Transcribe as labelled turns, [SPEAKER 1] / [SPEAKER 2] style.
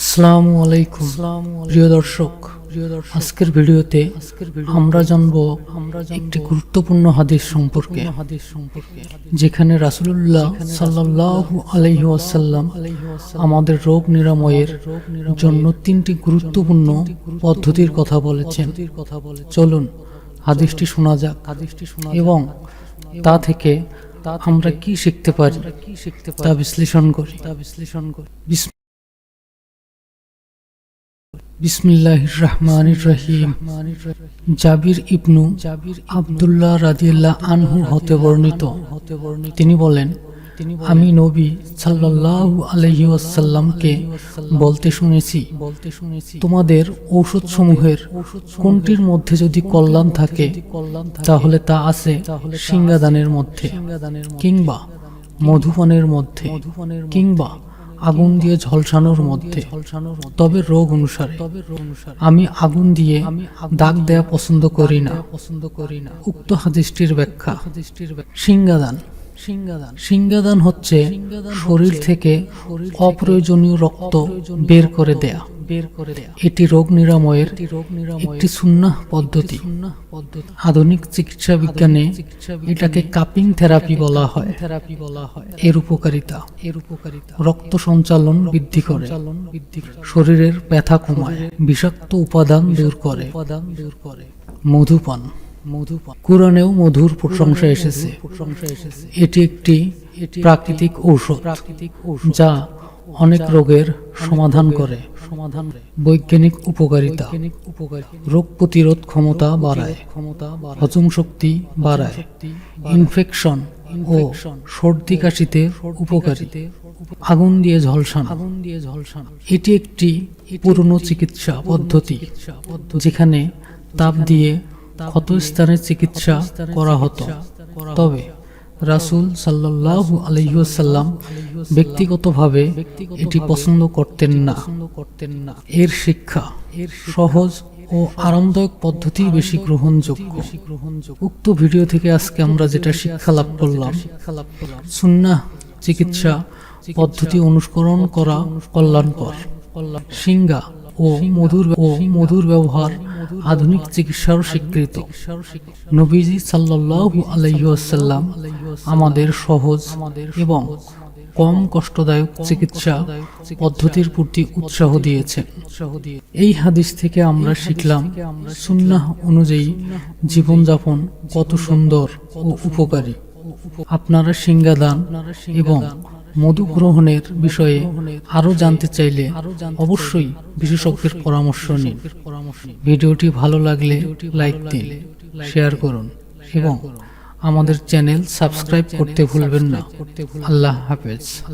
[SPEAKER 1] আসসালামু আলাইকুম প্রিয় দর্শক, আজকের ভিডিওতে আমরা জানব একটি গুরুত্বপূর্ণ হাদিস সম্পর্কে, যেখানে রাসূলুল্লাহ সাল্লাল্লাহু আলাইহি ওয়াসাল্লাম আমাদের রোগ নিরাময়ের জন্য তিনটি গুরুত্বপূর্ণ পদ্ধতির কথা বলেছেন। চলুন হাদিসটি শোনা যাক এবং তা থেকে আমরা কি শিখতে পারি তা বিশ্লেষণ করি। বিসমিল্লাহির রহমানির রহিম। জাবির ইবনু আব্দুল্লাহ রাদিয়াল্লাহু আনহু হতে বর্ণিত, তিনি বলেন, আমি নবী সাল্লাল্লাহু আলাইহি ওয়াসাল্লামকে বলতে শুনেছি, তোমাদের ঔষধসমূহের কোনটির মধ্যে যদি কল্যাণ থাকে তাহলে তা আছে সিংহাদানের মধ্যে, কিংবা মধুপানের মধ্যে, কিংবা আগুন দিয়ে ঝলসানোর মধ্যে, তবে রোগ অনুসারে। আমি আগুন দিয়ে দাগ দেয়া পছন্দ করি না। উক্ত হাদিসটির ব্যাখ্যা। সিংহাদান হচ্ছে শরীর থেকে অপ্রয়োজনীয় রক্ত বের করে দেয়া। এটি রোগ নিরাময়ের একটি সুন্নাহ পদ্ধতি। আধুনিক চিকিৎসা বিজ্ঞানে এটাকে কাপিং থেরাপি বলা হয়। এর উপকারিতা: রক্ত সঞ্চালন বৃদ্ধি করে, শরীরের ব্যথা কমায়, বিষাক্ত উপাদান দূর করে। মধুপান। কুরআনেও মধুর প্রশংসা এসেছে। এটি একটি প্রাকৃতিক ঔষধ যা অনেক রোগের সমাধান করে। বৈজ্ঞানিক উপকারিতা: রোগ প্রতিরোধ ক্ষমতা বাড়ায়, হজম শক্তি বাড়ায়, ইনফেকশন ও সর্দি কাশিতে উপকারী। আগুন দিয়ে ঝলসানো। এটি একটি পুরনো চিকিৎসা পদ্ধতি যেখানে তাপ দিয়ে ক্ষতস্থানের চিকিৎসা করা হতো। তবে রাসূল সাল্লাল্লাহু আলাইহি ওয়াসাল্লাম ব্যক্তিগতভাবে এটি পছন্দ করতেন না। এর শিক্ষা: সহজ ও আরামদায়ক পদ্ধতি বেশি গ্রহণযোগ্য। উক্ত ভিডিও থেকে আজকে আমরা যেটা শিক্ষা লাভ করলাম, সুন্নাহ চিকিৎসা পদ্ধতি অনুসরণ করা কল্যাণকর। সিংহা ও মধুর ব্যবহার আধুনিক চিকিৎসার স্বীকৃত। নবীজি সাল্লাল্লাহু আলাইহি ওয়াসাল্লাম আমাদের সহজ এবং কম কষ্টদায়ক চিকিৎসা পদ্ধতির প্রতি উৎসাহ দিয়েছেন। এই হাদিস থেকে আমরা শিখলাম সুন্নাহ অনুযায়ী জীবনযাপন কত সুন্দর ও উপকারী। আপনারা সিংহাদান এবং মধু গ্রহণের বিষয়ে আরো জানতে চাইলে অবশ্যই বিশেষজ্ঞের পরামর্শ নিন। ভিডিওটি ভালো লাগলে লাইক দিন, শেয়ার করুন এবং আমাদের চ্যানেল সাবস্ক্রাইব করতে ভুলবেন না। আল্লাহ হাফেজ।